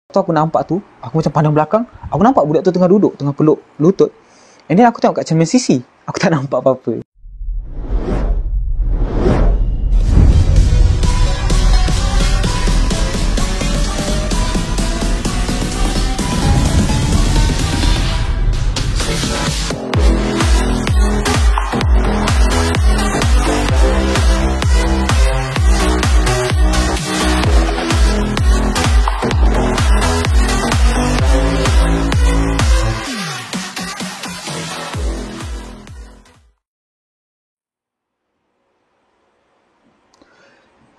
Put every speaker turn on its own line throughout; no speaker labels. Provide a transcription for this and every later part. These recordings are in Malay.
Tu aku nampak tu, aku macam pandang belakang, aku nampak budak tu tengah duduk, tengah peluk lutut. And then aku tengok kat cermin sisi, aku tak nampak apa-apa.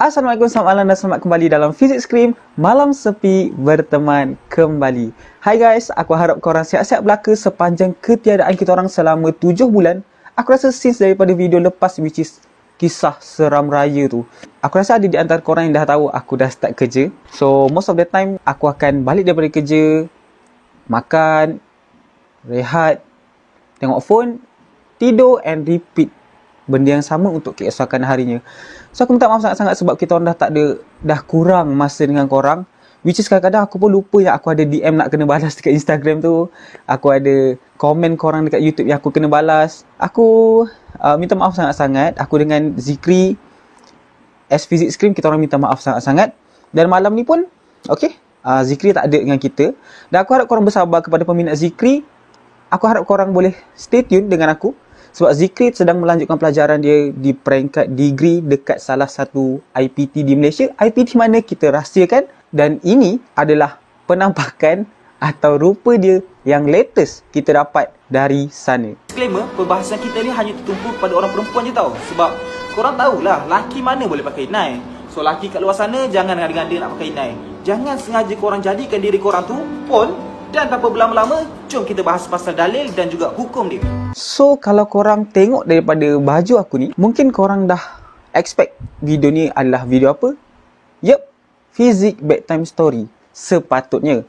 Assalamualaikum, selamat malam dan selamat kembali dalam Physics Cream Malam Sepi berteman kembali. Hai guys, aku harap korang sihat-sihat belaka sepanjang ketiadaan kita orang selama 7 bulan. Aku rasa since daripada video lepas, which is kisah seram raya tu, aku rasa ada di antara korang yang dah tahu aku dah start kerja. So most of the time aku akan balik daripada kerja, makan, rehat, tengok phone, tidur and repeat benda yang sama untuk keesokan harinya. So aku minta maaf sangat-sangat sebab kita orang dah kurang masa dengan korang. Which is kadang-kadang aku pun lupa yang aku ada DM nak kena balas dekat Instagram tu. Aku ada komen korang dekat YouTube yang aku kena balas. Aku minta maaf sangat-sangat. Aku dengan Zikri as Physics Cream, kita orang minta maaf sangat-sangat. Dan malam ni pun Zikri tak ada dengan kita. Dan aku harap korang bersabar kepada peminat Zikri. Aku harap korang boleh stay tune dengan aku. Sebab Zikri sedang melanjutkan pelajaran dia di peringkat degree dekat salah satu IPT di Malaysia. IPT mana kita rahsiakan. Dan ini adalah penampakan atau rupa dia yang latest kita dapat dari sana.
Disclaimer, perbahasan kita ni hanya tertumpu pada orang perempuan je tau. Sebab korang tahulah, laki mana boleh pakai inai. So laki kat luar sana jangan ngada-ngada nak pakai inai. Jangan sengaja korang jadikan diri korang tu pon. Dan tanpa berlama-lama, jom kita bahas pasal dalil dan juga hukum dia.
So, kalau korang tengok daripada baju aku ni, mungkin korang dah expect video ni adalah video apa? Yup, Physics Bedtime Story. Sepatutnya.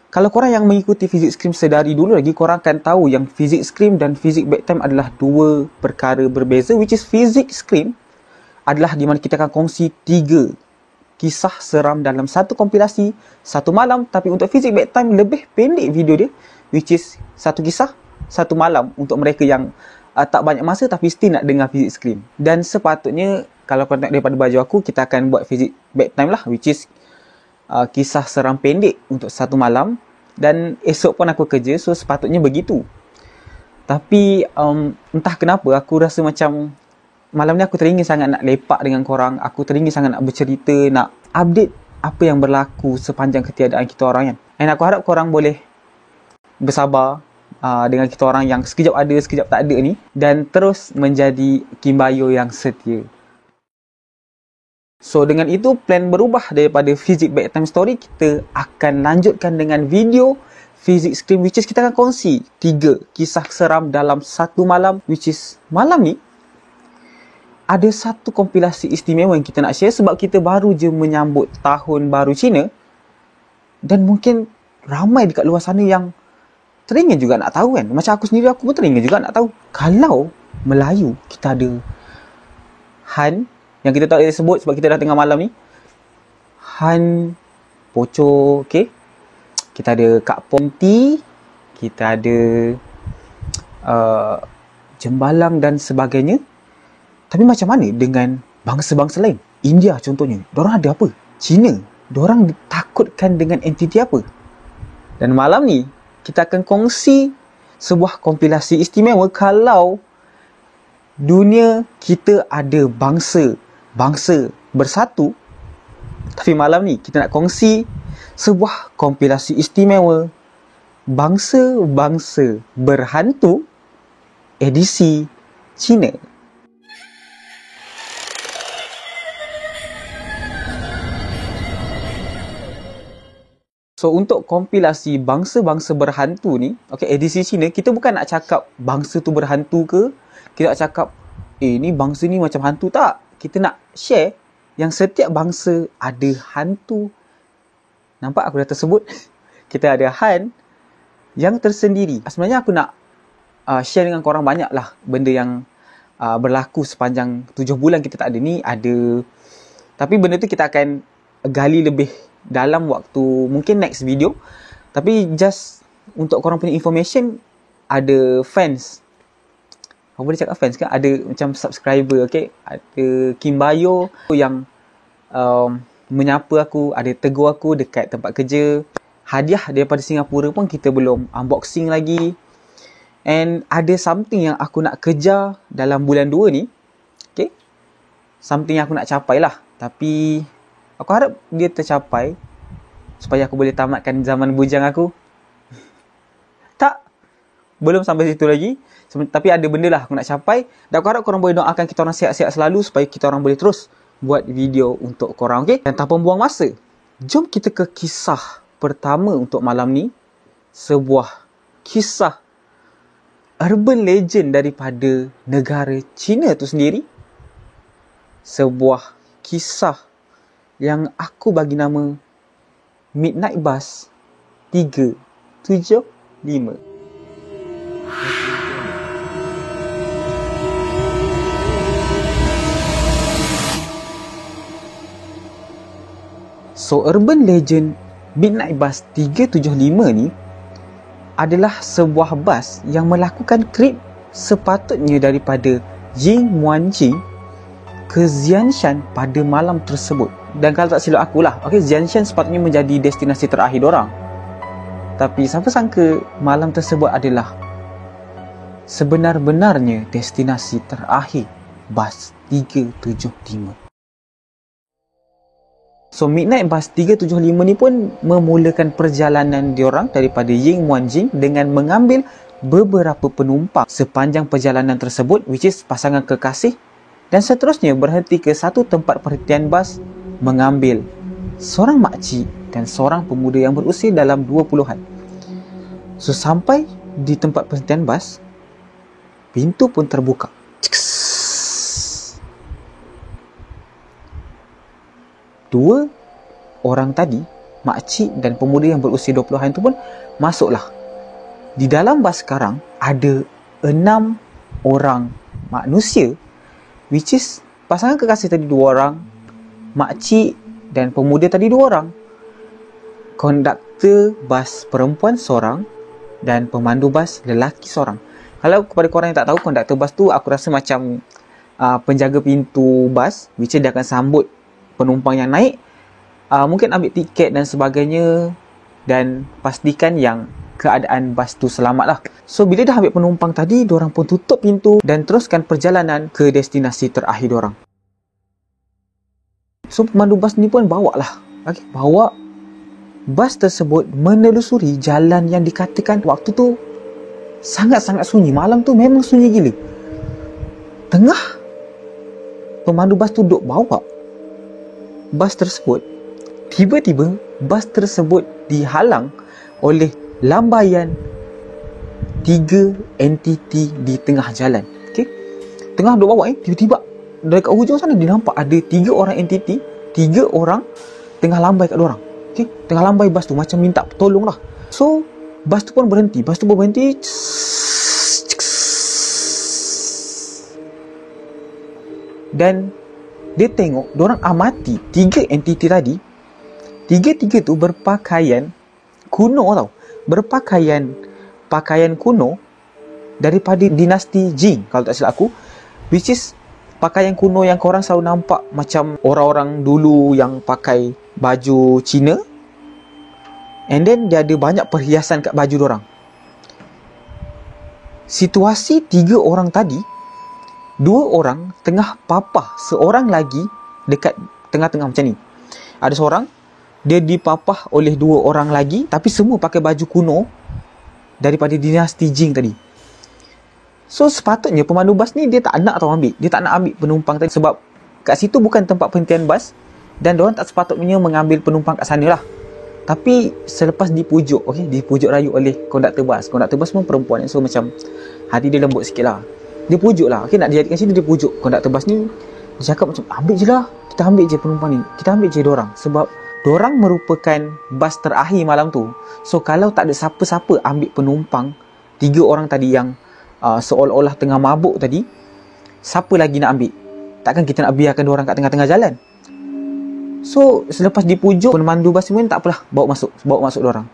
Kalau korang yang mengikuti Physics Cream sedari dulu lagi, korang akan tahu yang Physics Cream dan Physics Bedtime adalah dua perkara berbeza. Which is Physics Cream adalah di mana kita akan kongsi 3 kisah seram dalam satu kompilasi, satu malam. Tapi untuk Physics Bedtime lebih pendek video dia, which is satu kisah, satu malam untuk mereka yang tak banyak masa tapi still nak dengar Physics Cream. Dan sepatutnya, kalau korang tengok daripada baju aku, kita akan buat Physics Bedtime lah, which is kisah seram pendek untuk satu malam. Dan esok pun aku kerja, so sepatutnya begitu. Tapi entah kenapa aku rasa macam malam ni aku teringin sangat nak lepak dengan korang. Aku teringin sangat nak bercerita, nak update apa yang berlaku sepanjang ketiadaan kita orang kan. And aku harap korang boleh bersabar dengan kita orang yang sekejap ada, sekejap tak ada ni. Dan terus menjadi Kimbayo yang setia. So dengan itu, plan berubah daripada Physics Bedtime Story. Kita akan lanjutkan dengan video Physics Cream, which is kita akan kongsi 3 kisah seram dalam satu malam. Which is malam ni ada satu kompilasi istimewa yang kita nak share sebab kita baru je menyambut tahun baru Cina. Dan mungkin ramai dekat luar sana yang teringin juga nak tahu kan. Macam aku sendiri, aku pun teringin juga nak tahu. Kalau Melayu, kita ada Han, yang kita tak boleh sebut sebab kita dah tengah malam ni. Han Poco, okay. Kita ada Kak Ponti. Kita ada Jembalang dan sebagainya. Tapi macam mana dengan bangsa-bangsa lain? India contohnya. Diorang ada apa? China. Diorang ditakutkan dengan entiti apa? Dan malam ni, kita akan kongsi sebuah kompilasi istimewa kalau dunia kita ada bangsa bersatu. Tapi malam ni, kita nak kongsi sebuah kompilasi istimewa bangsa-bangsa berhantu edisi China. So, untuk kompilasi bangsa-bangsa berhantu ni, edisi Cina, kita bukan nak cakap bangsa tu berhantu ke. Kita nak cakap, ni bangsa ni macam hantu, tak. Kita nak share yang setiap bangsa ada hantu. Nampak aku dah tersebut? Kita ada Han yang tersendiri. Sebenarnya aku nak share dengan korang banyak lah benda yang berlaku sepanjang 7 bulan kita tak ada ni. Tapi benda tu kita akan gali lebih dalam waktu mungkin next video. Tapi just untuk korang punya information, ada fans. Apa boleh cakap fans kan? Ada macam subscriber, okay? Ada Kim Bayo yang menyapa aku, ada tegur aku dekat tempat kerja. Hadiah daripada Singapura pun kita belum unboxing lagi. And ada something yang aku nak kejar dalam bulan 2 ni. Okay? Something yang aku nak capai lah. Tapi aku harap dia tercapai supaya aku boleh tamatkan zaman bujang aku. Tak, belum sampai situ lagi. Tapi ada benda lah aku nak capai. Dan aku harap korang boleh doakan kita orang sihat-sihat selalu supaya kita orang boleh terus buat video untuk korang, okay? Dan tanpa buang masa, jom kita ke kisah pertama untuk malam ni. Sebuah kisah urban legend daripada negara China tu sendiri. Sebuah kisah yang aku bagi nama Midnight Bus 375. So, urban legend Midnight Bus 375 ni adalah sebuah bas yang melakukan trip sepatutnya daripada Yingmuanjing ke Xianshan pada malam tersebut. Dan kalau tak silap akulah, okay, Xianshan sepatutnya menjadi destinasi terakhir dorang. Tapi siapa sangka malam tersebut adalah sebenar-benarnya destinasi terakhir bas 375. So, Midnight Bus 375 ni pun memulakan perjalanan diorang daripada Yingmuanjing dengan mengambil beberapa penumpang sepanjang perjalanan tersebut, which is pasangan kekasih, dan seterusnya berhenti ke satu tempat perhentian bas mengambil seorang makcik dan seorang pemuda yang berusia dalam 20-an. So, sampai di tempat perhentian bas, pintu pun terbuka. Dua orang tadi, makcik dan pemuda yang berusia 20-an itu pun masuklah. Di dalam bas sekarang ada 6 orang manusia, which is pasangan kekasih tadi 2 orang, makcik dan pemuda tadi 2 orang, konduktor bas perempuan seorang dan pemandu bas lelaki seorang. Kalau kepada korang yang tak tahu, konduktor bas tu aku rasa macam penjaga pintu bas, which is dia akan sambut penumpang yang naik, mungkin ambil tiket dan sebagainya, dan pastikan yang keadaan bas tu selamat lah. So, bila dah ambil penumpang tadi, diorang pun tutup pintu dan teruskan perjalanan ke destinasi terakhir diorang. So, pemandu bas ni pun bawa lah, okay, bawa bas tersebut menelusuri jalan yang dikatakan waktu tu sangat-sangat sunyi. Malam tu memang sunyi gila. Tengah pemandu bas tu duduk bawa bas tersebut, tiba-tiba bas tersebut dihalang oleh lambaian 3 entiti di tengah jalan. Okay? Tengah duduk bawa, tiba-tiba dekat hujung sana dia nampak ada 3 orang entiti, 3 orang tengah lambai kat diorang. Okay? Tengah lambai bas tu, macam minta tolong lah. So, bas tu pun berhenti. Bas tu pun berhenti. Dan dia tengok, diorang amati 3 entiti tadi. 3 tu berpakaian kuno tau. Pakaian kuno daripada dinasti Jing, kalau tak silap aku. Which is pakaian kuno yang korang selalu nampak macam orang-orang dulu yang pakai baju Cina. And then dia ada banyak perhiasan kat baju diorang. Situasi 3 orang tadi, 2 orang tengah papah seorang lagi dekat tengah-tengah macam ni. Ada seorang, dia dipapah oleh 2 orang lagi, tapi semua pakai baju kuno daripada dinasti Jing tadi. So, sepatutnya pemandu bas ni dia tak nak tahu ambil. Dia tak nak ambil penumpang tadi sebab kat situ bukan tempat penghentian bas dan diorang tak sepatutnya mengambil penumpang kat sana lah. Tapi selepas dipujuk, okay, dipujuk rayu oleh konduktor bas. Konduktor bas pun perempuan, so macam hati dia lembut sikit lah. Dia pujuk lah, okay, nak dijadikan sini dia pujuk. Konduktor bas ni dia cakap macam, ambil je lah, kita ambil je penumpang ni, kita ambil je diorang. Sebab diorang merupakan bas terakhir malam tu. So, kalau tak ada siapa-siapa ambil penumpang 3 orang tadi yang seolah-olah tengah mabuk tadi, siapa lagi nak ambil? Takkan kita nak biarkan diorang kat tengah-tengah jalan? So selepas dipujuk, pemandu bas pun tak apalah, bawa masuk diorang.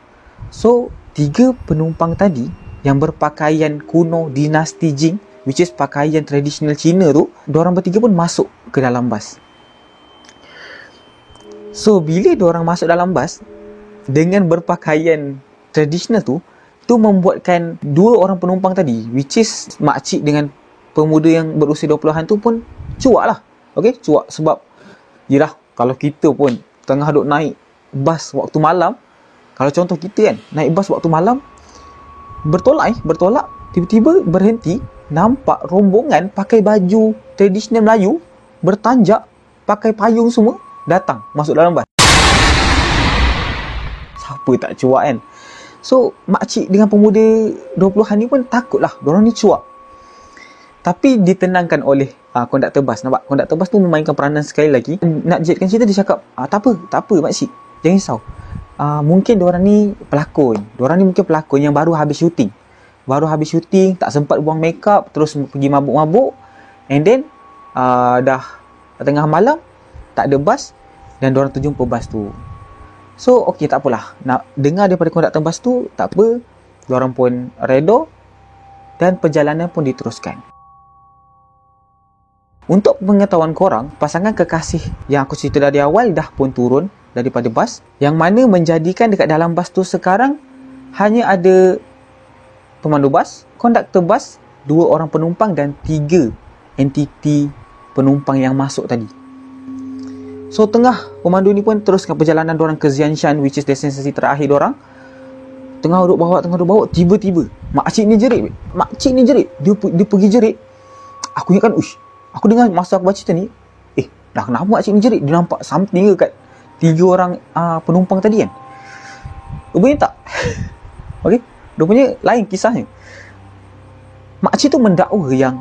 So 3 penumpang tadi yang berpakaian kuno dinasti Jing, which is pakaian tradisional Cina tu, diorang bertiga pun masuk ke dalam bas. So bila diorang masuk dalam bas dengan berpakaian tradisional tu membuatkan 2 orang penumpang tadi, which is makcik dengan pemuda yang berusia 20-an tu pun cuak lah. Okay, cuak sebab yelah, kalau kita pun tengah duk naik bas waktu malam, kalau contoh kita kan naik bas waktu malam, bertolak, tiba-tiba berhenti, nampak rombongan pakai baju tradisional Melayu, bertanjak, pakai payung semua, datang masuk dalam bas. Siapa tak cuak kan? So makcik dengan pemuda 20-an ni pun takut lah, diorang ni cuak. Tapi ditenangkan oleh konduktor bas. Nampak, konduktor bas tu memainkan peranan sekali lagi. Nak jetkan cerita, dia cakap, tak apa makcik, jangan risau. Mungkin diorang ni pelakon. Diorang ni mungkin pelakon yang baru habis syuting, tak sempat buang makeup, terus pergi mabuk-mabuk, and then dah tengah malam, tak ada bas, dan diorang terjumpa bas tu. So okey, tak apalah, nak dengar daripada konduktor bas tu, tak apa, diorang pun reda dan perjalanan pun diteruskan. Untuk pengetahuan korang, pasangan kekasih yang aku cerita dari awal dah pun turun daripada bas, yang mana menjadikan dekat dalam bas tu sekarang hanya ada pemandu bas, konduktor bas, 2 orang penumpang dan 3 entiti penumpang yang masuk tadi. So tengah pemandu ni pun teruskan perjalanan diorang ke Xianshan, which is destinasi terakhir diorang. Tengah duduk bawa, tiba-tiba makcik ni jerit. Dia pergi jerit. Aku ingatkan, aku dengar masa aku baca cerita ni, dah kenapa makcik ni jerit? Dia nampak something ke kat 3 orang penumpang tadi kan? Rupanya tak. Okay, rupanya lain kisahnya. Makcik tu mendakwa yang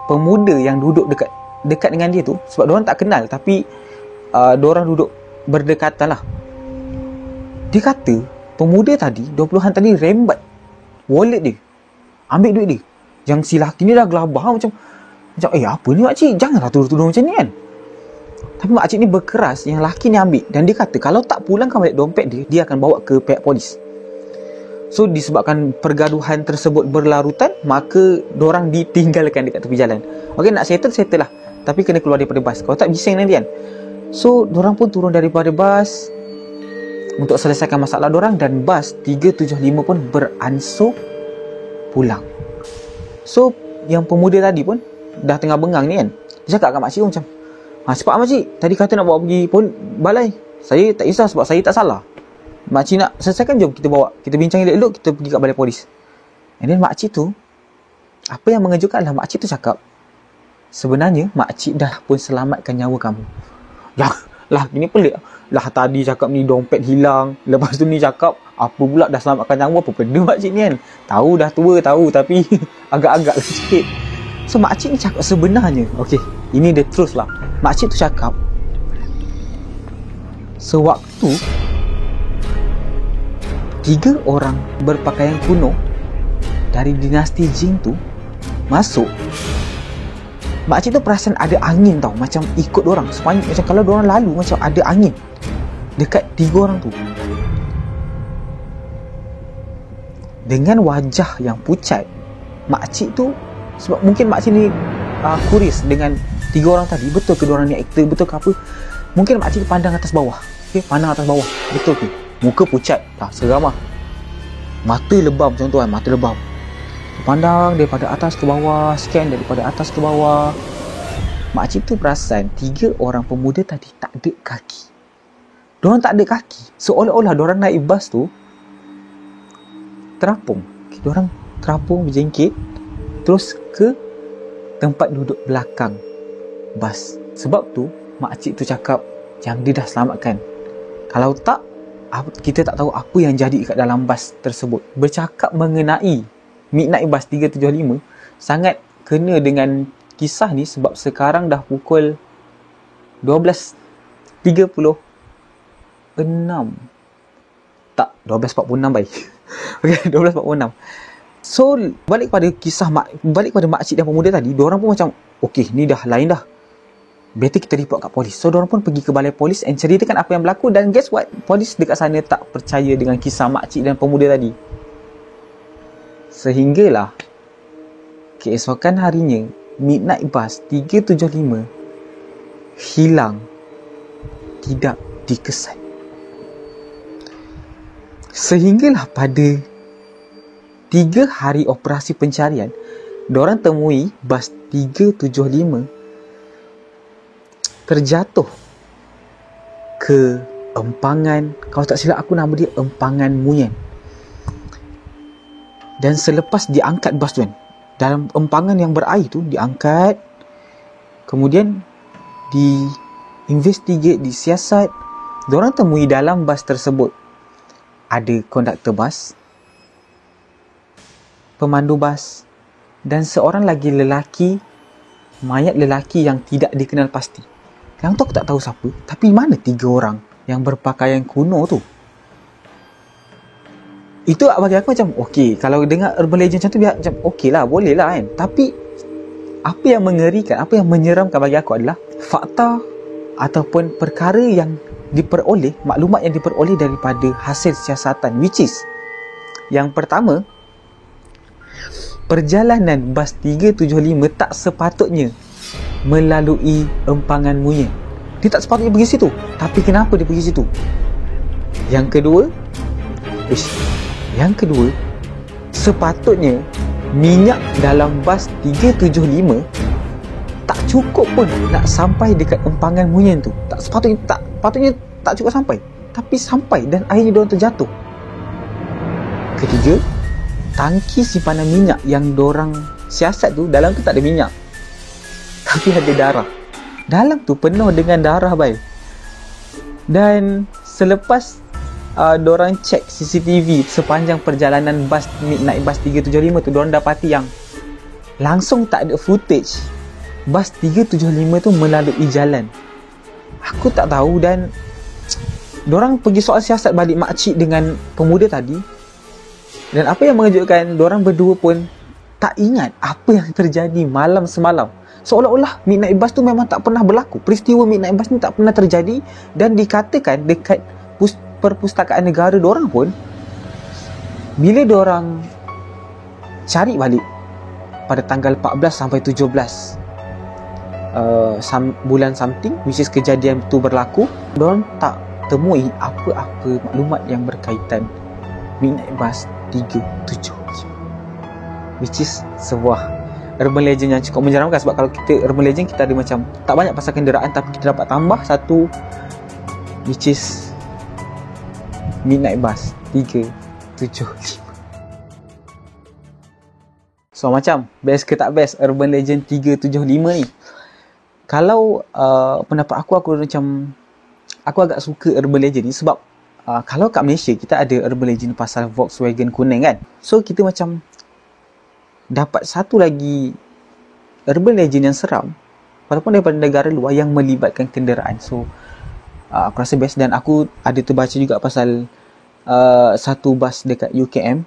pemuda yang duduk dekat dengan dia tu, sebab diorang tak kenal, tapi diorang duduk berdekatan lah. Dia kata pemuda tadi, 20-an tadi, rembat wallet dia, ambil duit dia. Yang si lelaki ni dah gelabah macam apa ni makcik, janganlah tuduh-tuduh macam ni kan. Tapi makcik ni berkeras yang lelaki ni ambil, dan dia kata kalau tak pulangkan balik dompet dia akan bawa ke pihak polis. So disebabkan pergaduhan tersebut berlarutan, maka diorang ditinggalkan dekat tepi jalan. Okay, nak settle lah, tapi kena keluar daripada bas, kalau tak bising nanti kan. So diorang pun turun daripada bas untuk selesaikan masalah diorang, dan bas 375 pun beransur pulang. So yang pemuda tadi pun dah tengah bengang ni kan, dia cakap kat makcik macam, cepat makcik, tadi kata nak bawa pergi balai, saya tak kisah sebab saya tak salah. Makcik nak selesaikan, jom kita bincang elok-elok, kita pergi kat balai polis. And then makcik tu, apa yang mengejutkan adalah makcik tu cakap, sebenarnya makcik dah pun selamatkan nyawa kamu. Lah ini pelik lah, tadi cakap ni dompet hilang, lepas tu ni cakap apa pula dah selamatkan nyawa, apa benda makcik ni kan. Tahu dah tua, tahu, tapi agak-agak lah sikit. So makcik ni cakap sebenarnya, okay, ini the truth lah. Makcik tu cakap, sewaktu 3 orang berpakaian kuno dari dinasti Jing tu masuk, makcik tu perasan ada angin tau, macam ikut diorang sepanjang, macam kalau diorang lalu macam ada angin dekat 3 orang tu. Dengan wajah yang pucat, makcik tu, sebab mungkin makcik ni kuris dengan 3 orang tadi, betul ke diorang ni aktor, betul ke apa. Mungkin makcik tu pandang atas bawah, pandang atas bawah, betul ke, muka pucat, seram lah, mata lebam macam tu kan, mata lebam. Pandang daripada atas ke bawah, scan daripada atas ke bawah. Makcik tu perasan 3 orang pemuda tadi tak ada kaki. Diorang tak ada kaki, seolah-olah diorang naik bas tu terapung. Diorang terapung berjengkit terus ke tempat duduk belakang bas. Sebab tu makcik tu cakap yang dia dah selamatkan. Kalau tak, kita tak tahu apa yang jadi kat dalam bas tersebut. Bercakap mengenai Midnight Bus 375 sangat kena dengan kisah ni, sebab sekarang dah pukul 12.36. Tak, 12.46 baik. Okay, 12.46. So balik pada kisah balik pada makcik dan pemuda tadi, diorang pun macam okey, ni dah lain dah. better kita report kat polis. So, diorang pun pergi ke balai polis and ceritakan apa yang berlaku. Dan guess what? Polis dekat sana tak percaya dengan kisah makcik dan pemuda tadi. Sehinggalah keesokan harinya, Midnight Bus 375 hilang, tidak dikesan. Sehinggalah pada 3 hari operasi pencarian, diorang temui bas 375 terjatuh ke empangan, kalau tak silap aku nama dia Empangan Muyen. Dan selepas diangkat bas tu kan, dalam empangan yang berair tu diangkat, kemudian diinvestigate, disiasat, diorang temui dalam bas tersebut ada konduktor bas, pemandu bas, dan seorang lagi lelaki, mayat lelaki yang tidak dikenal pasti. Yang tu aku tak tahu siapa, tapi mana 3 orang yang berpakaian kuno tu? Itu bagi aku macam okey, kalau dengar urban legend macam tu macam okey lah, boleh lah kan. Tapi apa yang mengerikan, apa yang menyeramkan bagi aku adalah fakta ataupun perkara yang diperoleh, maklumat yang diperoleh daripada hasil siasatan, which is yang pertama, perjalanan bas 375 tak sepatutnya melalui Empangan Muyen. Dia tak sepatutnya pergi situ. Tapi kenapa dia pergi situ? Yang kedua, sepatutnya minyak dalam bas 375 tak cukup pun nak sampai dekat Empangan Muyen tu. Patutnya tak cukup sampai. Tapi sampai dan akhirnya diorang terjatuh. Ketiga, tangki simpanan minyak yang diorang siasat tu, dalam tu tak ada minyak, tapi ada darah. Dalam tu penuh dengan darah, bhai. Dan selepas diorang cek CCTV sepanjang perjalanan bas Midnight Bus 375 tu, diorang dapati yang langsung tak ada footage bas 375 tu melalui jalan. Aku tak tahu. Dan diorang pergi soal siasat balik makcik dengan pemuda tadi. Dan apa yang mengejutkan, diorang berdua pun tak ingat apa yang terjadi malam semalam. Seolah-olah Midnight Bus tu memang tak pernah berlaku. Peristiwa Midnight Bus ni tak pernah terjadi. Dan dikatakan dekat perpustakaan negara diorang pun, bila diorang cari balik pada tanggal 14 sampai 17 bulan something, which is kejadian tu berlaku, diorang tak temui apa-apa maklumat yang berkaitan Midnight Bus 375, which is sebuah urban legend yang cukup menyeramkan. Sebab kalau kita urban legend, kita ada macam tak banyak pasal kenderaan, tapi kita dapat tambah satu, which is Midnight Bus 375. So macam best ke tak best urban legend 375 ni? Kalau pendapat aku macam aku agak suka urban legend ni sebab kalau kat Malaysia kita ada urban legend pasal Volkswagen kuning kan. So kita macam dapat satu lagi urban legend yang seram walaupun daripada negara luar yang melibatkan kenderaan. So aku rasa best. Dan aku ada terbaca juga pasal satu bas dekat UKM,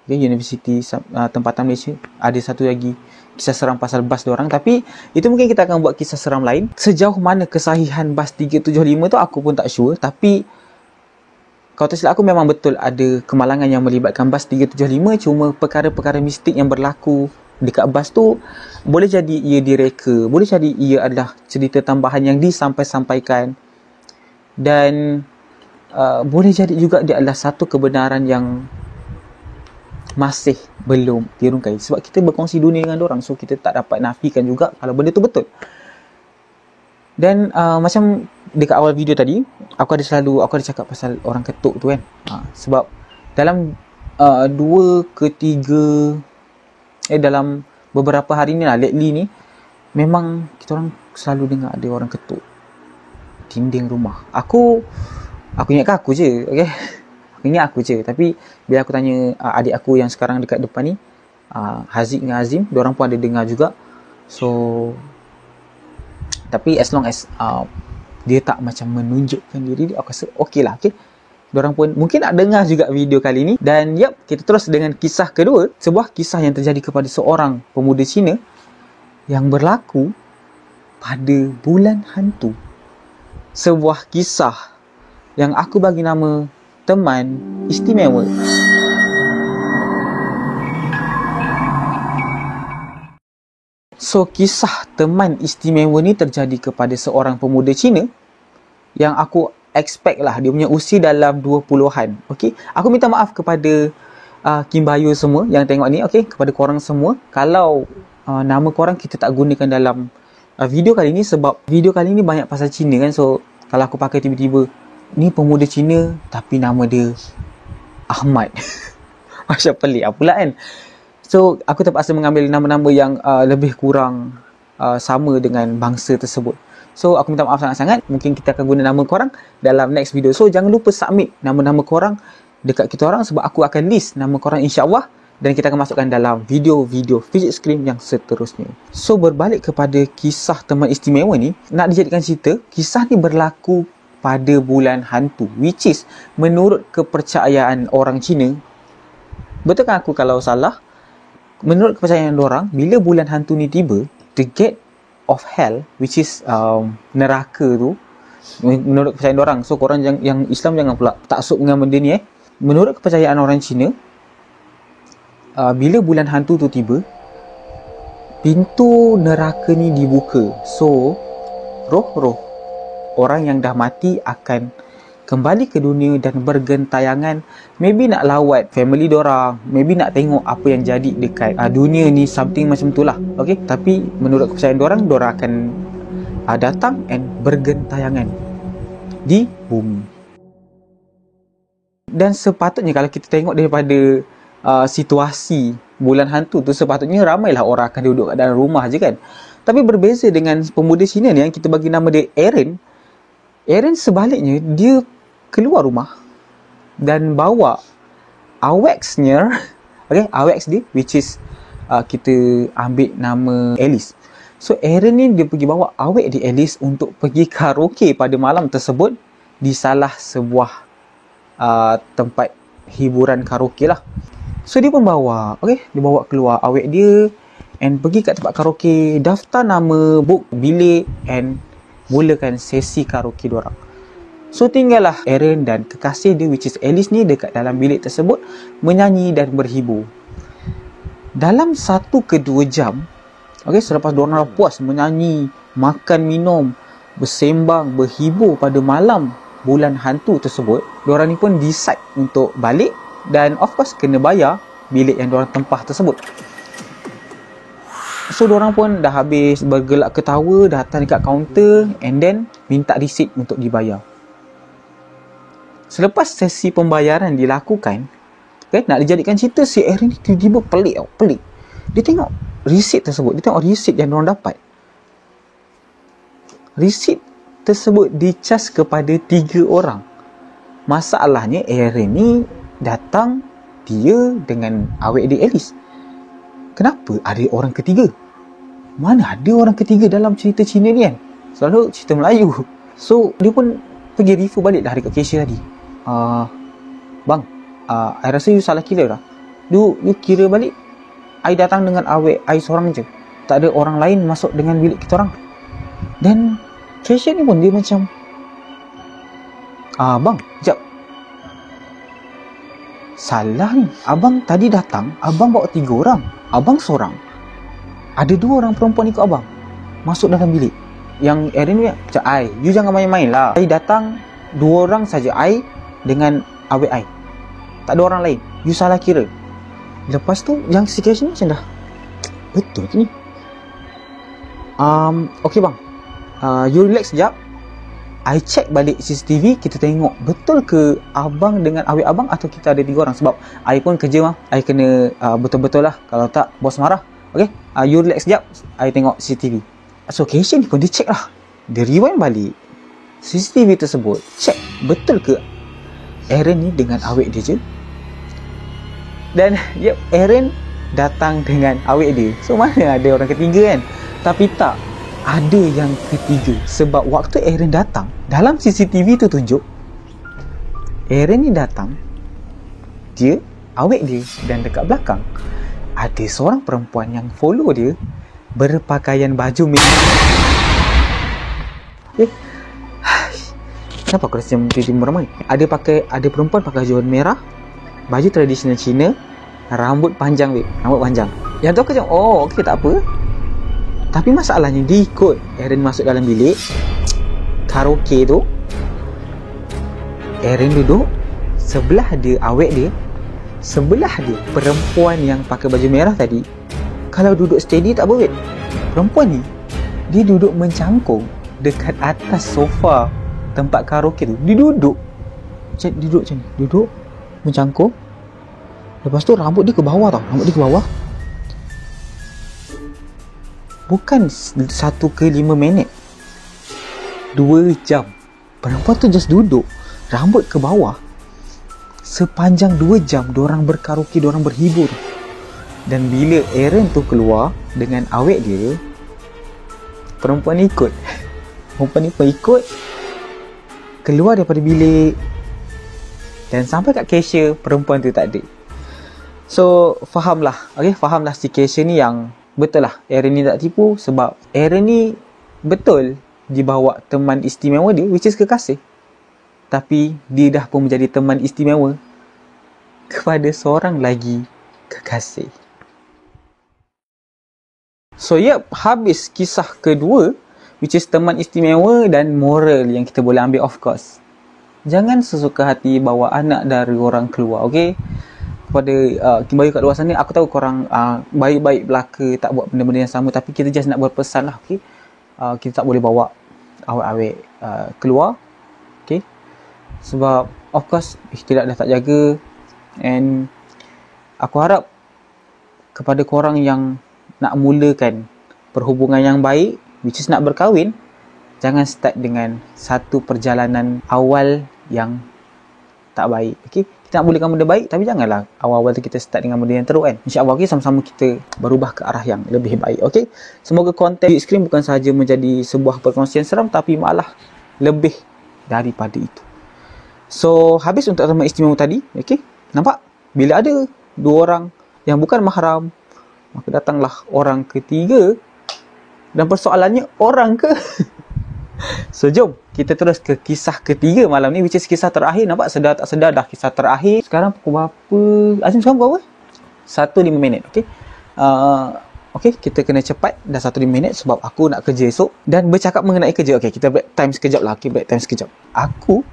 Universiti Tempatan Malaysia, ada satu lagi kisah seram pasal bas diorang. Tapi itu mungkin kita akan buat kisah seram lain. Sejauh mana kesahihan bas 375 tu aku pun tak sure. Tapi kalau tak silap aku, memang betul ada kemalangan yang melibatkan bas 375. Cuma perkara-perkara mistik yang berlaku dekat bas tu, boleh jadi ia direka, boleh jadi ia adalah cerita tambahan yang disampaikan. Dan boleh jadi juga dia adalah satu kebenaran yang masih belum dirungkai. Sebab kita berkongsi dunia dengan orang, so kita tak dapat nafikan juga kalau benda tu betul. Dan macam dekat awal video tadi, aku ada cakap pasal orang ketuk tu kan. Sebab dalam dalam beberapa hari ni lah, lately ni, memang kita orang selalu dengar ada orang ketuk dinding rumah. Aku ingatkan aku je, okay? Aku ingat aku je. Tapi bila aku tanya adik aku yang sekarang dekat depan ni, Haziq dengan Azim, diorang pun ada dengar juga. So tapi as long as dia tak macam menunjukkan diri dia, aku rasa okey lah, okay? Diorang pun mungkin nak dengar juga video kali ni. Dan kita terus dengan kisah kedua. Sebuah kisah yang terjadi kepada seorang pemuda Cina yang berlaku pada bulan hantu. Sebuah kisah yang aku bagi nama Teman Istimewa. So, kisah Teman Istimewa ni terjadi kepada seorang pemuda Cina yang aku expect lah dia punya usia dalam 20-an. Okay? Aku minta maaf kepada Kim Bayu semua yang tengok ni. Okay? Kepada korang semua. Kalau nama korang kita tak gunakan dalam video kali ni sebab video kali ni banyak pasal Cina kan. So, kalau aku pakai tiba-tiba, ni pemuda Cina tapi nama dia Ahmad. Macam pelik lah pula kan. So, aku terpaksa mengambil nama-nama yang lebih kurang sama dengan bangsa tersebut. So, aku minta maaf sangat-sangat. Mungkin kita akan guna nama korang dalam next video. So, jangan lupa submit nama-nama korang dekat kita orang sebab aku akan list nama korang insya-Allah dan kita akan masukkan dalam video-video Fidget Scream yang seterusnya. So, berbalik kepada kisah Teman Istimewa ni, nak dijadikan cerita, kisah ni berlaku pada bulan hantu, which is menurut kepercayaan orang Cina. Betul kan aku kalau salah? Menurut kepercayaan orang, bila bulan hantu ni tiba, the gate of hell, which is neraka tu, menurut kepercayaan orang. So, korang yang Islam jangan pula taksub dengan benda ni Menurut kepercayaan orang Cina, bila bulan hantu tu tiba, pintu neraka ni dibuka. So, roh-roh orang yang dah mati akan kembali ke dunia dan bergentayangan, maybe nak lawat family dorang, maybe nak tengok apa yang jadi dekat dunia ni, something macam tu lah. Okay? Tapi menurut kepercayaan dorang akan datang and bergentayangan di bumi. Dan sepatutnya kalau kita tengok daripada situasi bulan hantu tu, sepatutnya ramailah orang akan duduk kat dalam rumah je kan. Tapi berbeza dengan pemuda Cina ni yang kita bagi nama dia Aaron. Aaron sebaliknya, dia keluar rumah dan bawa awexnya, okay, awex dia, which is kita ambil nama Alice. So, Aaron ni dia pergi bawa awek di Alice untuk pergi karaoke pada malam tersebut di salah sebuah tempat hiburan karaoke lah. So, dia pun bawa, okay, dia bawa keluar awek dia and pergi kat tempat karaoke, daftar nama, book bilik and mulakan sesi karaoke diorang. So, tinggallah Aaron dan kekasih dia, which is Alice ni, dekat dalam bilik tersebut menyanyi dan berhibur. Dalam 1 ke 2 jam, okay, selepas diorang dah puas menyanyi, makan, minum, bersembang, berhibur pada malam bulan hantu tersebut, diorang ni pun decide untuk balik dan of course kena bayar bilik yang diorang tempah tersebut. So, diorang pun dah habis bergelak ketawa, datang dekat kaunter and then minta resit untuk dibayar. Selepas sesi pembayaran dilakukan, okay, nak dijadikan cerita, si Aaron ni tiba-tiba pelik. Dia tengok resit tersebut, dia tengok resit yang diorang dapat. Resit tersebut dicas kepada 3 orang. Masalahnya Aaron ni datang dia dengan awek dia Alice. Kenapa ada orang ketiga? Mana ada orang ketiga dalam cerita Cina ni kan? Selalu cerita Melayu. So, dia pun pergi refer balik dah dekat cashier tadi. Bang, I rasa you salah kira dah. You kira balik. I datang dengan awek I seorang je. Tak ada orang lain masuk dengan bilik kita orang. Dan cashier ni pun dia macam, bang, sekejap. Salah ni. Abang tadi datang, abang bawa 3 orang. Abang seorang. Ada 2 orang perempuan ikut abang masuk dalam bilik. Yang Aaron ni macam, you jangan main-main lah. I datang 2 orang saja, I dengan awek I. Tak ada orang lain. You salah kira. Lepas tu yang si cashier ni macam dah, betul ke ni? Okay bang, you relax sekejap. I check balik CCTV, kita tengok betul ke abang dengan awek abang atau kita ada 3 orang. Sebab I pun kerja mah, I kena betul-betul lah. Kalau tak, bos marah. Okay, you relax sekejap, I tengok CCTV. So, cashier ni pun dia check lah. Dia rewind balik CCTV tersebut, check betul ke Aaron ni dengan awek dia je. Dan Aaron datang dengan awek dia. So, mana ada orang ketiga kan? Tapi tak, ada yang ketiga. Sebab waktu Aaron datang, dalam CCTV tu tunjuk Aaron ni datang, dia, awek dia, dan dekat belakang ada seorang perempuan yang follow dia berpakaian baju merah. Kenapa aku rasa macam timur ramai? Ada perempuan pakai baju merah, baju tradisional Cina, rambut panjang babe. Rambut panjang. Yang tu aku macam, oh okey tak apa. Tapi masalahnya dia ikut Aaron masuk dalam bilik karaoke tu. Aaron duduk, sebelah dia awet dia, sebelah dia perempuan yang pakai baju merah tadi. Kalau duduk steady tak apa babe. Perempuan ni dia duduk mencangkung dekat atas sofa tempat karaoke tu. Dia duduk macam ni. Duduk mencangkung. Lepas tu rambut dia ke bawah tau. Rambut dia ke bawah. Bukan 1 ke 5 minit, 2 jam. Perempuan tu just duduk, rambut ke bawah. Sepanjang 2 jam diorang berkaraoke, diorang berhibur. Dan bila Aaron tu keluar dengan awet dia, perempuan ni ikut. Perempuan ni pun ikut keluar daripada bilik. Dan sampai kat cashier, perempuan tu tak ada. So fahamlah si cashier ni yang betul lah Aaron ni tak tipu. Sebab Aaron ni betul dibawa teman istimewa dia, which is kekasih. Tapi dia dah pun menjadi teman istimewa kepada seorang lagi kekasih. So habis kisah kedua, which is teman istimewa dan moral yang kita boleh ambil of course. Jangan sesuka hati bawa anak dari orang keluar, okay? Kepada bagi kat luar sana, aku tahu korang baik-baik belaka, tak buat benda-benda yang sama, tapi kita just nak berpesan lah, okay? Kita tak boleh bawa awet-awet keluar, okay? Sebab of course ikhtilat dah tak jaga. And aku harap kepada korang yang nak mulakan perhubungan yang baik, which is nak berkahwin, jangan start dengan satu perjalanan awal yang tak baik, okay? Kita nak mulakan benda baik, tapi janganlah awal-awal tu kita start dengan benda yang teruk kan. InsyaAllah, okay, sama-sama kita berubah ke arah yang lebih baik, okay? Semoga konten Music Scream bukan sahaja menjadi sebuah perkongsian seram, tapi malah lebih daripada itu. So, habis untuk teman istimewa tadi, okay? Nampak? Bila ada 2 orang yang bukan mahram, maka datanglah orang ketiga. Dan persoalannya, orang ke? So jom kita terus ke kisah ketiga malam ni, which is kisah terakhir. Nampak sedar tak sedar dah kisah terakhir. Sekarang pukul berapa? Azim, sekarang pukul berapa? 1:05 minit, okay? Okay, kita kena cepat. Dah 1:05 minit sebab aku nak kerja esok. Dan bercakap mengenai kerja, okay, kita break time sekejap lah. Okay, break time sekejap. Aku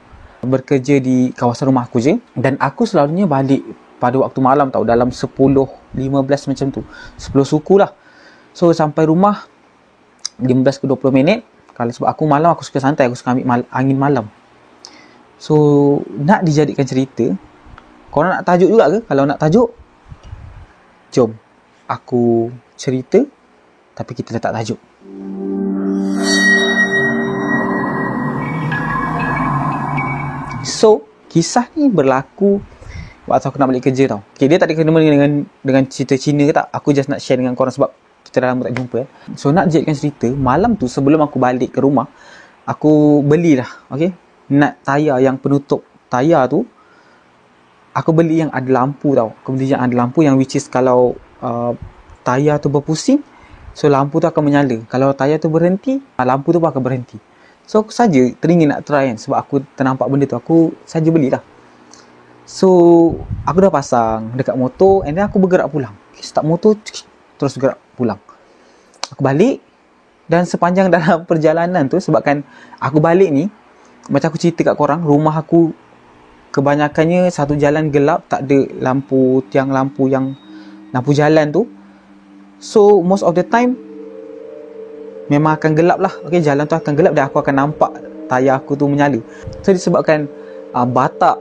bekerja di kawasan rumah aku je. Dan aku selalunya balik pada waktu malam tau, dalam 10:15 macam tu. 10 suku lah. So sampai rumah 15 ke 20 minit. Kalau sebab aku malam, aku suka santai, aku suka ambil angin malam. So nak dijadikan cerita, korang nak tajuk juga ke? Kalau nak tajuk, jom aku cerita, tapi kita letak tajuk. So kisah ni berlaku waktu aku nak balik kerja tau. Okay, dia tak ada kena dengan cerita Cina ke tak. Aku just nak share dengan korang sebab kita dah lama tak jumpa. So nak jadikan cerita, malam tu sebelum aku balik ke rumah, aku belilah, okay, nut tayar yang penutup tayar tu. Aku beli yang ada lampu tau. Aku beli yang ada lampu yang which is kalau tayar tu berpusing, so lampu tu akan menyala. Kalau tayar tu berhenti, lampu tu pun akan berhenti. So aku saja teringin nak try kan, sebab aku ternampak benda tu, aku saja belilah. So aku dah pasang dekat motor, and then aku bergerak pulang. Start motor, terus gerak pulang. Aku balik, dan sepanjang dalam perjalanan tu, sebabkan aku balik ni, macam aku cerita kat korang, rumah aku kebanyakannya satu jalan gelap, tak ada lampu, tiang lampu yang lampu jalan tu. So most of the time memang akan gelap lah, okay, jalan tu akan gelap dan aku akan nampak tayar aku tu menyala. So disebabkan batak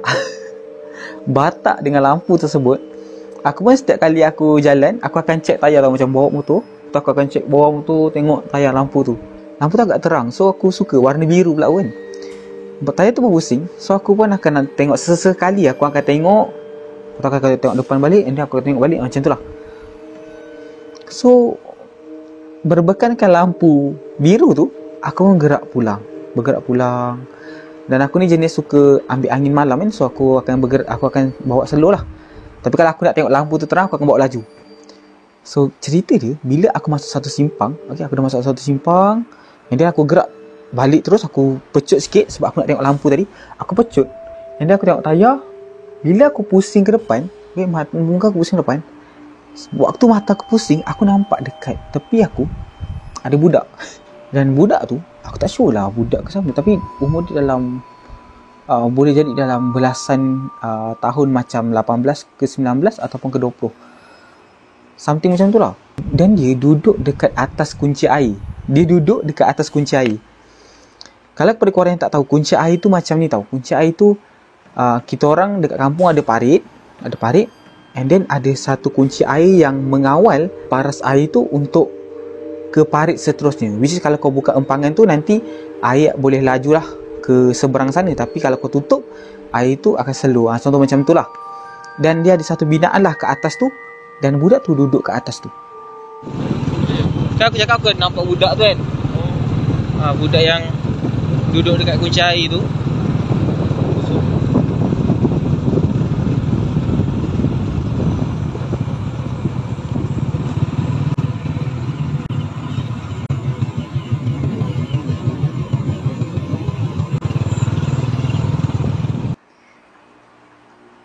batak dengan lampu tersebut, aku pun setiap kali aku jalan, aku akan check tayar tau, macam bawa motor tu, aku akan check bawah motor, tengok tayar lampu tu. Lampu tu agak terang, so aku suka warna biru pula kan. Tayar tu berpusing, so aku pun akan tengok sesekali, aku akan tengok, atau akan tengok depan balik, and then aku akan tengok balik, macam tu lah. So berbekalkan lampu biru tu, aku pun bergerak pulang. Dan aku ni jenis suka ambil angin malam kan, so aku akan bawa slow lah. Tapi kalau aku nak tengok lampu tu terang, aku akan bawa laju. So cerita dia, bila aku masuk satu simpang, okay, aku dah masuk satu simpang, and then aku gerak balik terus, aku pecut sikit sebab aku nak tengok lampu tadi. Aku pecut, and then aku tengok tayar. Bila aku pusing ke depan, muka aku pusing ke depan, waktu mata aku pusing, aku nampak dekat tepi aku ada budak. Dan budak tu, aku tak sure lah budak ke siapa, tapi umur dia dalam boleh jadi dalam belasan tahun, macam 18 ke 19 ataupun ke 20, something macam tu lah. Dan dia duduk dekat atas kunci air. Kalau kepada korang yang tak tahu, kunci air tu macam ni tau. Kunci air tu kita orang dekat kampung ada parit, and then ada satu kunci air yang mengawal paras air tu untuk ke parit seterusnya. Which is kalau kau buka empangan tu, nanti air boleh laju lah ke seberang sana. Tapi kalau kau tutup, air tu akan slow. Contoh macam tu lah. Dan dia ada satu binaan lah ke atas tu, dan budak tu duduk ke atas tu. Kan aku cakap aku nampak budak tu kan. Budak yang duduk dekat kunci air tu.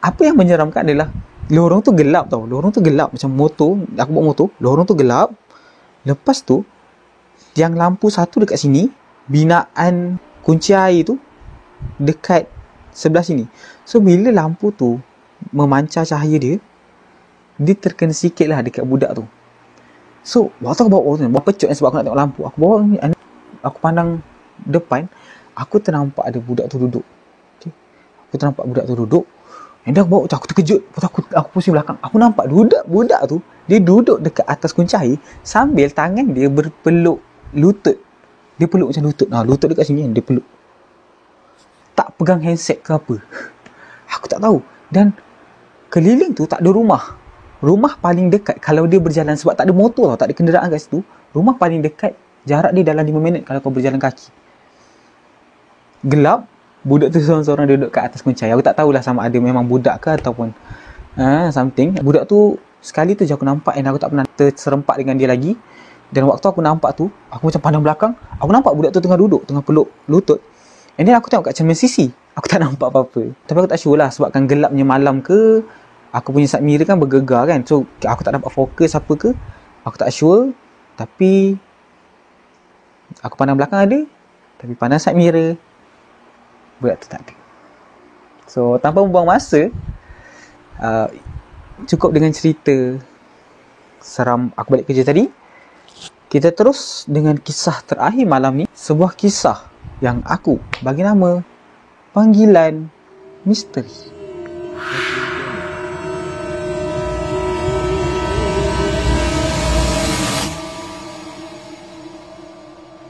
Apa yang menyeramkan adalah lorong tu gelap tau. Lorong tu gelap macam motor. Aku bawa motor, lorong tu gelap. Lepas tu tiang lampu satu dekat sini, binaan kunci air tu dekat sebelah sini. So bila lampu tu memancar cahaya dia terkena sikit lah dekat budak tu. So waktu aku bawa pecut sebab aku nak tengok lampu, aku pandang depan, aku ternampak ada budak tu duduk. Okay. Aku ternampak budak tu duduk. And then aku bawa, aku terkejut. Aku pusing belakang. Aku nampak budak tu, dia duduk dekat atas kunci air sambil tangan dia berpeluk lutut. Dia peluk macam lutut. Lutut dekat sini, dia peluk. Tak pegang handset ke apa. Aku tak tahu. Dan keliling tu tak ada rumah. Rumah paling dekat kalau dia berjalan, sebab tak ada motor tau, tak ada kenderaan kat situ. Rumah paling dekat, jarak dia dalam 5 minit kalau kau berjalan kaki. Gelap. Budak tu seorang-seorang duduk kat atas kunci air. Aku tak tahulah sama ada memang budak ke ataupun something. Budak tu sekali tu je aku nampak, and aku tak pernah terserempak dengan dia lagi. Dan waktu aku nampak tu, aku macam pandang belakang, aku nampak budak tu tengah duduk, tengah peluk lutut. And then aku tengok kat cermin sisi, aku tak nampak apa-apa. Tapi aku tak sure lah, sebabkan gelapnya malam ke, aku punya side mirror kan bergegar kan. So aku tak dapat fokus apa ke, aku tak sure. Tapi aku pandang belakang ada, tapi pandang side mirror, budak tu tak ada. So tanpa membuang masa, cukup dengan cerita seram aku balik kerja tadi. Kita terus dengan kisah terakhir malam ni. Sebuah kisah yang aku bagi nama Panggilan Misteri.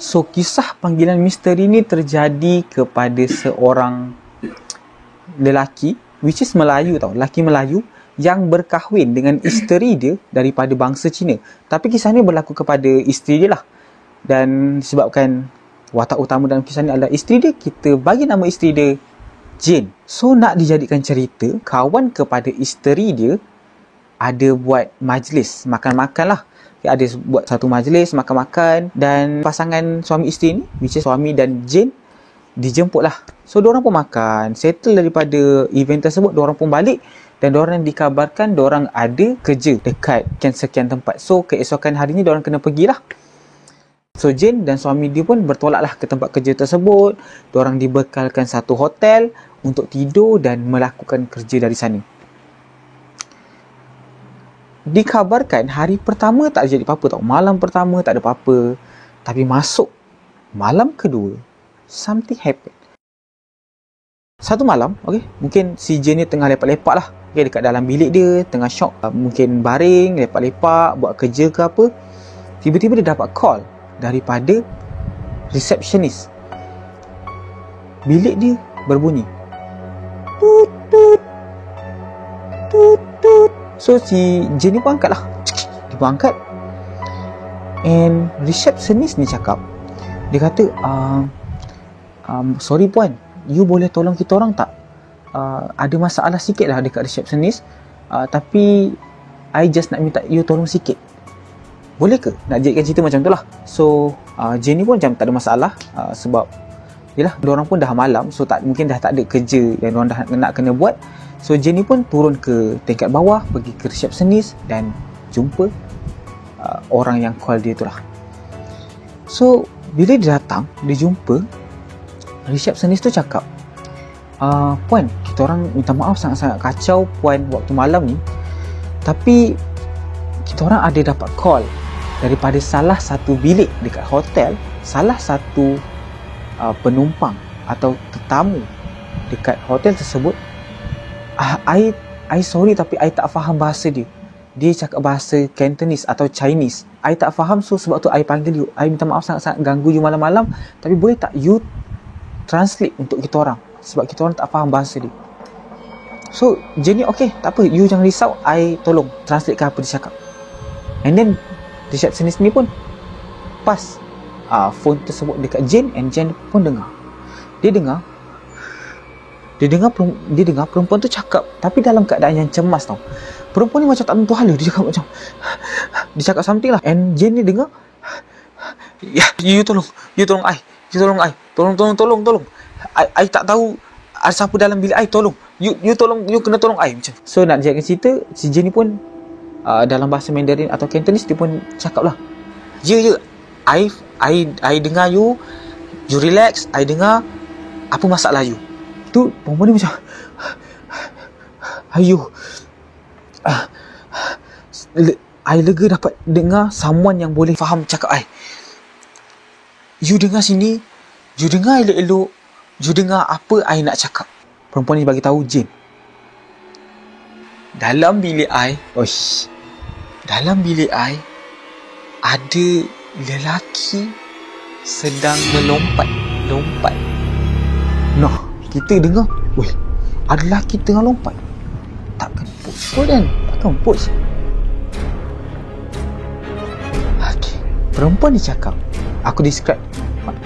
So, kisah Panggilan Misteri ni terjadi kepada seorang lelaki, which is Melayu tau, lelaki Melayu yang berkahwin dengan isteri dia daripada bangsa Cina. Tapi kisah ni berlaku kepada isteri dia lah. Dan sebabkan watak utama dalam kisah ni adalah isteri dia, kita bagi nama isteri dia Jane. So, nak dijadikan cerita, kawan kepada isteri dia ada buat majlis makan-makan lah. Ada buat satu majlis makan-makan, dan pasangan suami isteri ni, which is suami dan Jane, dijemput lah. So diorang pun makan, settle daripada event tersebut, diorang pun balik. Dan diorang dikabarkan diorang ada kerja dekat sekian tempat. So keesokan harinya diorang kena pergilah. So Jane dan suami dia pun bertolak lah ke tempat kerja tersebut. Diorang dibekalkan satu hotel untuk tidur dan melakukan kerja dari sana. Dikabarkan hari pertama tak jadi apa-apa tau. Malam pertama tak ada apa-apa. Tapi masuk malam kedua, something happen. Satu malam, okay, mungkin si Jane ni tengah lepak-lepak lah, okay, dekat dalam bilik dia, tengah syok, mungkin baring, lepak-lepak, buat kerja ke apa. Tiba-tiba dia dapat call daripada receptionist. Bilik dia berbunyi tut tut tut tut. So si Jane ni pun angkat lah. Dia pun angkat. And receptionist ni cakap, dia kata, sorry puan, you boleh tolong kita orang tak? Ada masalah sikit lah dekat receptionist, tapi I just nak minta you tolong sikit. boleh ke nak jadikan cerita macam tu lah. So Jane ni pun macam tak ada masalah, sebab yelah, diorang pun dah malam, so mungkin dah tak ada kerja yang diorang dah nak kena buat. So Jane ni pun turun ke tingkat bawah, pergi ke resepsionis dan jumpa orang yang call dia tu lah. So bila dia datang, dia jumpa resepsionis tu cakap, puan, kita orang minta maaf sangat-sangat kacau puan waktu malam ni, tapi kita orang ada dapat call daripada salah satu bilik dekat hotel, salah satu penumpang atau tetamu dekat hotel tersebut. I sorry tapi I tak faham bahasa dia. Dia cakap bahasa Cantonese atau Chinese. I tak faham, so sebab tu I panggil you. I minta maaf sangat-sangat ganggu you malam-malam, tapi boleh tak you translate untuk kita orang, sebab kita orang tak faham bahasa dia. So Jenny, okay, tak apa, you jangan risau, I tolong translate ke apa dia cakap. And then receptionist ni pun pass phone tersebut dekat Jane, and Jane pun dengar. Dia dengar perempuan tu cakap, tapi dalam keadaan yang cemas tau. Perempuan ni macam tak tentu hala. Dia cakap macam, dia cakap something lah. And Jane ni dengar, ya, you tolong I. Tolong. I tak tahu ada siapa dalam bilik I. Tolong. You tolong, you kena tolong I macam. So nak jadikan cerita, si Jane ni pun dalam bahasa Mandarin atau Cantonese, dia pun cakap lah, Ya, I dengar you relax, I dengar, apa masalah you. Tu perempuan ni macam, ayo, I lega dapat dengar someone yang boleh faham cakap I. You dengar sini, you dengar elok-elok, you dengar apa I nak cakap. Perempuan ni bagi tahu Jane, dalam bilik I ada lelaki sedang melompat. Nah, kita dengar, weh, ada lelaki tengah lompat. Takkan push pun kan? Takkan push. Okay, perempuan ni cakap, aku describe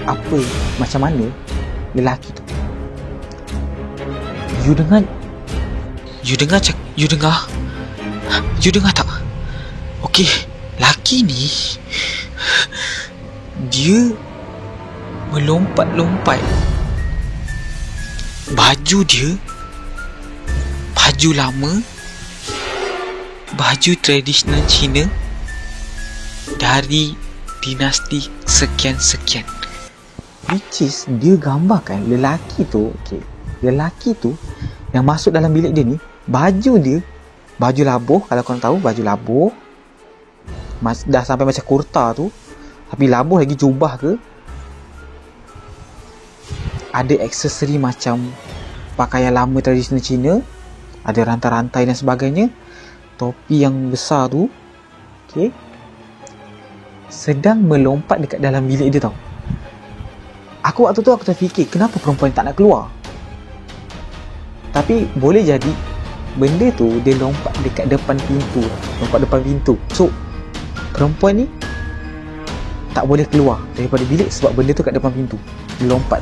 apa, macam mana lelaki tu. You dengar tak? Okey, lelaki ni dia melompat-lompat. Baju dia baju lama, baju tradisional Cina dari dinasti sekian-sekian. Which is, dia gambarkan lelaki tu, okay, lelaki tu yang masuk dalam bilik dia ni, baju dia baju labuh. Kalau korang tahu baju labuh, dah sampai macam kurta tu, tapi labuh lagi, jubah ke, ada aksesori macam pakaian lama tradisional Cina, ada rantai-rantai dan sebagainya, topi yang besar tu, okay, sedang melompat dekat dalam bilik dia tau. Waktu tu aku terfikir, kenapa perempuan tak nak keluar? Tapi boleh jadi benda tu dia lompat dekat depan pintu. So perempuan ni tak boleh keluar daripada bilik sebab benda tu kat depan pintu. Dia lompat.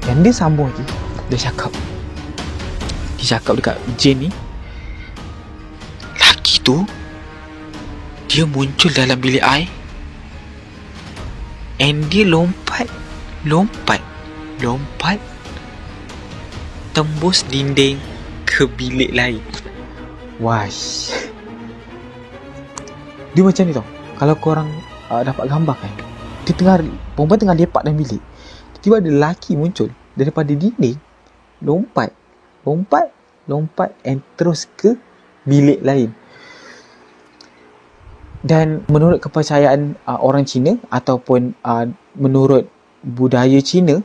Dan dia sambung lagi. Dia cakap dekat Jane ni, lelaki tu dia muncul dalam bilik I, and dia lompat tembus dinding ke bilik lain. Wash. Dia macam ni tau. Kalau korang dapat gambarkan, perempuan tengah lepak dalam bilik, tiba-tiba ada lelaki muncul daripada dinding, lompat and terus ke bilik lain. Dan menurut kepercayaan orang Cina ataupun menurut budaya Cina,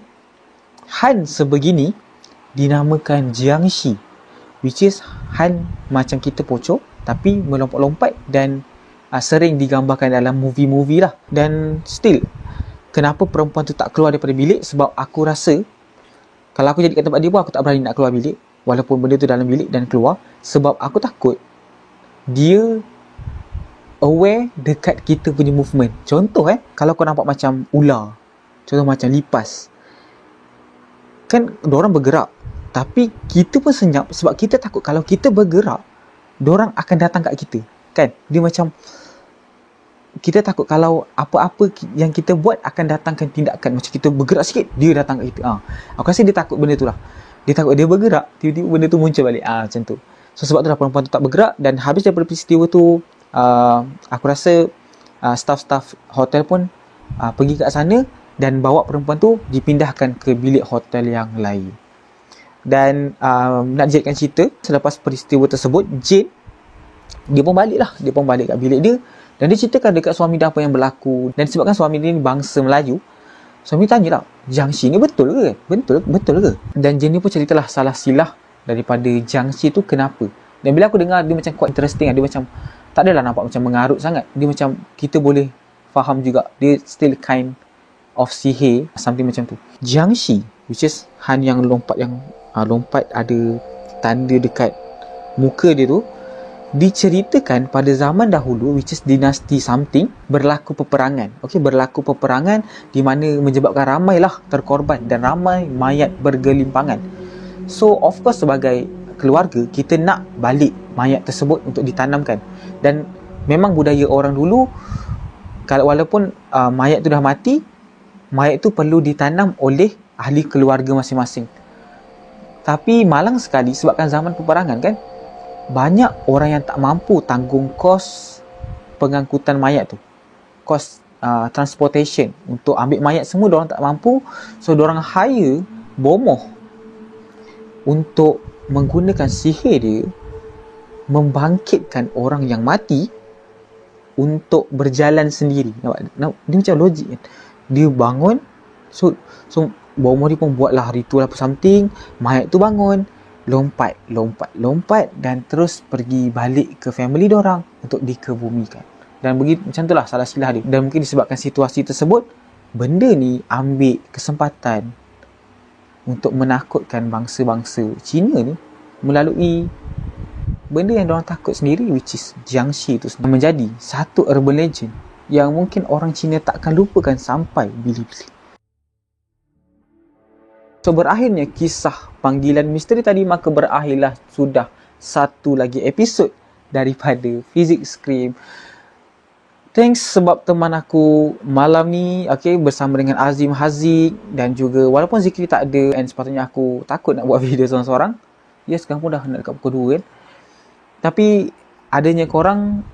Han sebegini dinamakan Jiangshi, which is Han macam kita pocong tapi melompat-lompat dan sering digambarkan dalam movie-movie lah. Dan still, kenapa perempuan tu tak keluar daripada bilik? Sebab aku rasa, kalau aku jadi kat tempat dia pun aku tak berani nak keluar bilik, walaupun benda tu dalam bilik dan keluar. Sebab aku takut dia aware dekat kita punya movement. Contoh kalau kau nampak macam ular, contoh macam lipas, kan diorang bergerak, tapi kita pun senyap sebab kita takut kalau kita bergerak, diorang akan datang kat kita. kan. Dia macam kita takut kalau apa-apa yang kita buat akan datangkan tindakan. Macam kita bergerak sikit, dia datang kat kita. Aku rasa dia takut benda tu lah. Dia takut dia bergerak, tiba-tiba benda tu muncul balik. Macam tu. So sebab tu lah perempuan tu tak bergerak. Dan habis daripada peristiwa tu, aku rasa staff-staff hotel pun pergi kat sana dan bawa perempuan tu dipindahkan ke bilik hotel yang lain. Dan nak jadikan cerita, selepas peristiwa tersebut, Jane dia pun balik lah. Dia pun balik kat bilik dia. Dan dia ceritakan dekat suami dia apa yang berlaku. Dan disebabkan suami dia ni bangsa Melayu, suami tanya lah, Jiangxi ni betul ke? Betul ke? Dan Jane ni pun ceritalah salah silah daripada Jiangxi tu kenapa. Dan bila aku dengar, dia macam quite interesting. Dia macam tak adalah nampak macam mengarut sangat. Dia macam kita boleh faham juga. Dia still kind of sihir, something macam tu. Jiangxi, which is Han yang lompat ada tanda dekat muka dia tu, diceritakan pada zaman dahulu, which is dinasti something, berlaku peperangan. Berlaku peperangan di mana menyebabkan ramailah terkorban dan ramai mayat bergelimpangan. So of course sebagai keluarga, kita nak balik mayat tersebut untuk ditanamkan. Dan memang budaya orang dulu, kalau walaupun mayat tu dah mati, mayat tu perlu ditanam oleh ahli keluarga masing-masing. Tapi malang sekali sebabkan zaman peperangan kan, banyak orang yang tak mampu tanggung kos pengangkutan mayat tu, kos transportation untuk ambil mayat semua. Diorang tak mampu, so diorang hire bomoh untuk menggunakan sihir dia membangkitkan orang yang mati untuk berjalan sendiri. Nampak? Dia macam logik kan. Dia bangun, so bomoh dia pun buatlah ritual apa something, mayat tu bangun, lompat dan terus pergi balik ke family diorang untuk dikebumikan. Dan begitu, macam itulah salah silah dia. Dan mungkin disebabkan situasi tersebut, benda ni ambil kesempatan untuk menakutkan bangsa-bangsa Cina ni melalui benda yang diorang takut sendiri, which is Jiangxi tu sendiri, menjadi satu urban legend yang mungkin orang Cina takkan lupakan sampai bila-bila. So berakhirnya kisah panggilan misteri tadi, maka berakhirlah sudah satu lagi episod daripada Physics Scream. Thanks sebab teman aku malam ni, bersama dengan Azim Haziq, dan juga walaupun Zikri tak ada, and sepatutnya aku takut nak buat video seorang-seorang. Sekarang pun dah nak dekat pukul 2 kan. Tapi adanya korang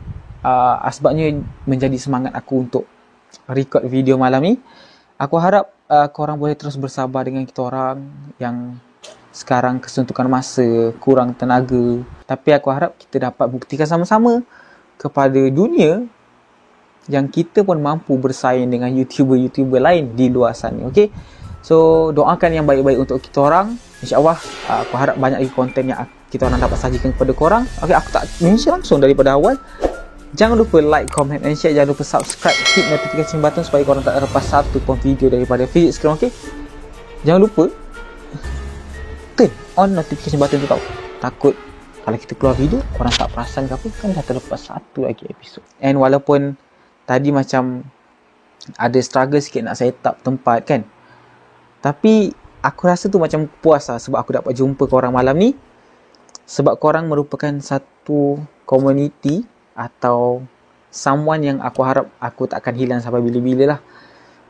sebabnya menjadi semangat aku untuk record video malam ni. Aku harap korang boleh terus bersabar dengan kita orang yang sekarang kesuntukan masa, kurang tenaga. Tapi aku harap kita dapat buktikan sama-sama kepada dunia yang kita pun mampu bersaing dengan YouTuber-YouTuber lain di luar sana. So doakan yang baik-baik untuk kita orang. InsyaAllah aku harap banyak lagi konten yang kita orang dapat sajikan kepada korang. Aku tak mention langsung daripada awal. Jangan lupa like, comment and share. Jangan lupa subscribe, hit notification button supaya korang tak terlepas satu pun video daripada Physics Scream. Jangan lupa turn on notification button tu tau. Takut kalau kita keluar video, korang tak perasan ke apa, kan dah terlepas satu lagi episod. And walaupun tadi macam ada struggle sikit nak set up tempat kan, tapi aku rasa tu macam puas lah sebab aku dapat jumpa korang malam ni. Sebab korang merupakan satu community atau someone yang aku harap aku tak akan hilang sampai bila-bila lah.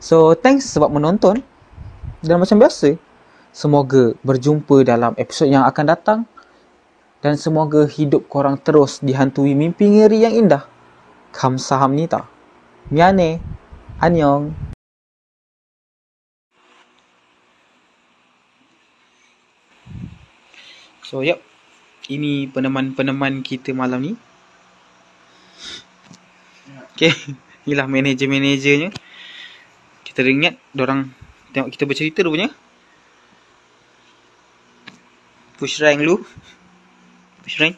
So thanks sebab menonton. Dan macam biasa, semoga berjumpa dalam episod yang akan datang. Dan semoga hidup korang terus dihantui mimpi ngeri yang indah. Kamsahamnida. Miane. Annyeong. So ini peneman-peneman kita malam ni. Inilah manager-managernya. Kita ingat diorang tengok kita bercerita rupanya. Push rank lu. Push rank.